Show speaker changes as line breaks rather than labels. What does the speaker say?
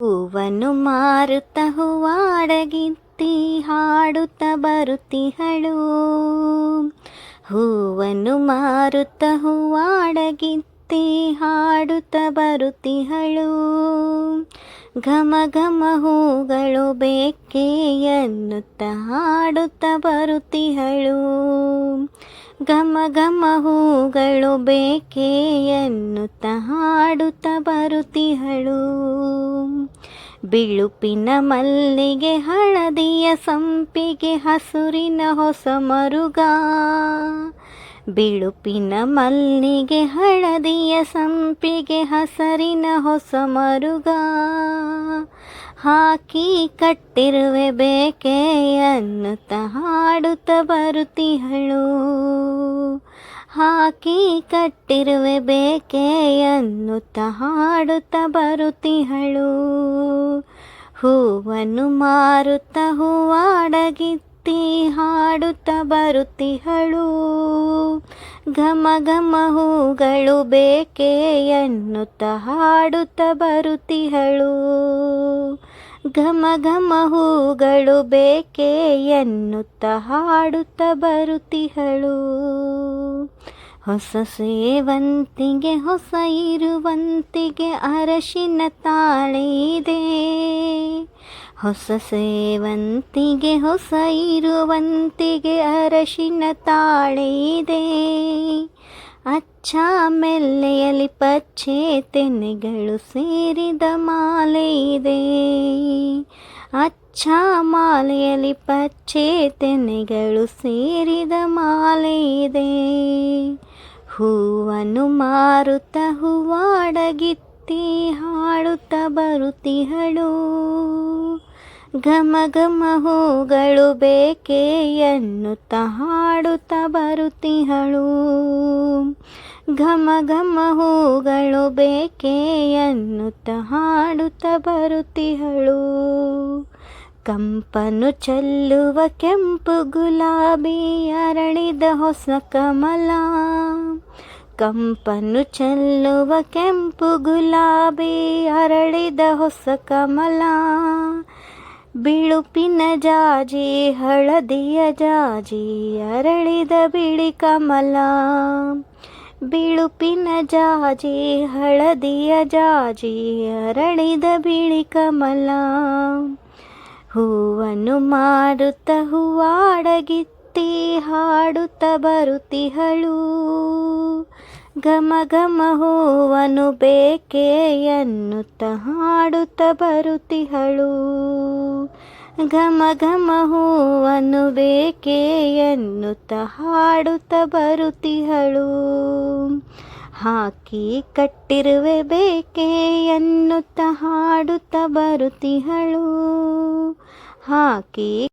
ಹೂವನ್ನು ಮಾರುತ್ತ ಹೂವಾಡಗಿತ್ತಿ ಹಾಡುತ್ತ ಬರುತ್ತಿಹಳು. ಹೂವನ್ನು ಮಾರುತ್ತ ಹೂವಾಡಗಿತ್ತಿ ಹಾಡುತ್ತ ಬರುತ್ತಿಹಳು. ಘಮ ಘಮ ಹೂಗಳು ಬೇಕೆ ಎನ್ನುತ್ತ ಹಾಡುತ್ತ ಬರುತ್ತಿಹಳು. ಘಮ ಘಮ ಹೂಗಳು ಬೇಕೆ ಎನ್ನುತ್ತ ಹಾಡುತ್ತ ಬರುತ್ತಿಹಳು. ಬಿಳುಪಿನ ಮಲ್ಲಿಗೆ ಹಳದಿಯ ಸಂಪಿಗೆ ಹಸುರಿನ ಹೊಸ ಮರುಗ. ಬಿಳುಪಿನ ಮಲ್ಲಿಗೆ ಹಳದಿಯ ಸಂಪಿಗೆ ಹಸರಿನ ಹೊಸ ಮರುಗ. ಹಾಕಿ ಕಟ್ಟಿರುವೆ ಬೇಕೆ ಅನ್ನುತ್ತ ಹಾಡುತ್ತ ಬರುತ್ತಿಹಳು. ಹಾಕಿ ಕಟ್ಟಿರುವೆ ಬೇಕೆ ಅನ್ನುತ್ತ ಹಾಡುತ್ತ ಬರುತ್ತಿಹಳು. ಹೂವನ್ನು ಮಾರುತ್ತ ಹೂವಾಡಗಿತ್ತಿ ಹಾಡುತ್ತ ಬರುತ್ತಿಹಳು. ಘಮ ಘಮ ಹೂಗಳು ಬೇಕೆ ಎನ್ನುತ್ತ ಹಾಡುತ್ತ ಬರುತ್ತಿಹಳು. ಘಮ ಘಮ ಹೂಗಳು ಬೇಕೆ ಎನ್ನುತ್ತ ಹಾಡುತ್ತ ಬರುತ್ತಿಹಳು. ಹೊಸ ಸೇವಂತಿಗೆ ಹೊಸ ಇರುವಂತಿಗೆ ಅರಶಿನ ತಾಳೆ ಇದೆ. ಹೊಸ ಸೇವಂತಿಗೆ ಹೊಸ ಇರುವಂತಿಗೆ ಅರಶಿನ ತಾಳೆ ಇದೆ. ಅಚ್ಚ ಮೆಲ್ಲೆಯಲ್ಲಿ ಪಚ್ಚೆ ತೆನೆಗಳು ಸೇರಿದ ಮಾಲೆ ಇದೆ. ಅಚ್ಚ ಮಾಲೆಯಲ್ಲಿ ಪಚ್ಚೆ ತೆನೆಗಳು ಸೇರಿದ ಮಾಲೆ ಇದೆ. ಹೂವನ್ನು ಮಾರುತ್ತ ಹೂವಾಡಗಿತ್ತಿ ಹಾಡುತ್ತ ಬರುತ್ತಿಹಳು. ಘಮ ಘಮ ಹೂಗಳು ಬೇಕೆ ಎನ್ನುತ್ತ ಹಾಡುತ್ತ ಬರುತ್ತಿಹಳು. ಘಮ ಘಮ ಹೂಗಳು ಬೇಕೆ ಎನ್ನುತ್ತ ಹಾಡುತ್ತ ಬರುತ್ತಿಹಳು. ಕಂಪನ್ನು ಚೆಲ್ಲುವ ಕೆಂಪು ಗುಲಾಬಿ ಅರಳಿದ ಹೊಸ ಕಮಲ. ಕಂಪನ್ನು ಚೆಲ್ಲುವ ಕೆಂಪು ಗುಲಾಬಿ ಅರಳಿದ ಹೊಸ ಕಮಲ. ಬಿಳುಪಿನ ಜಾಜಿ ಹಳದಿಯ ಜಾಜಿ ಅರಳಿದ ಬಿಳಿ ಕಮಲ. ಬಿಳುಪಿನ ಜಾಜಿ ಹಳದಿಯ ಜಾಜಿ ಅರಳಿದ ಬಿಳಿ ಕಮಲ. ಹೂವನ್ನು ಮಾರುತ್ತ ಹೂವಾಡಗಿತ್ತಿ ಹಾಡುತ್ತ ಬರುತ್ತಿಹಳು. ಘಮ ಘಮ ಹೂವನ್ನು ಬೇಕೆ ಎನ್ನುತ್ತ ಹಾಡುತ್ತ ಬರುತ್ತಿಹಳು. ಘಮ ಘಮ ಹೂವನ್ನು ಬೇಕೆ ಎನ್ನುತ್ತ ಹಾಡುತ್ತ ಬರುತ್ತಿಹಳು. ಹಾಕಿ ಕಟ್ಟಿರುವೆ ಬೇಕೆ ಎನ್ನುತ್ತ ಹಾಡುತ್ತ ಬರುತ್ತಿಹಳು. ಹಾಕಿ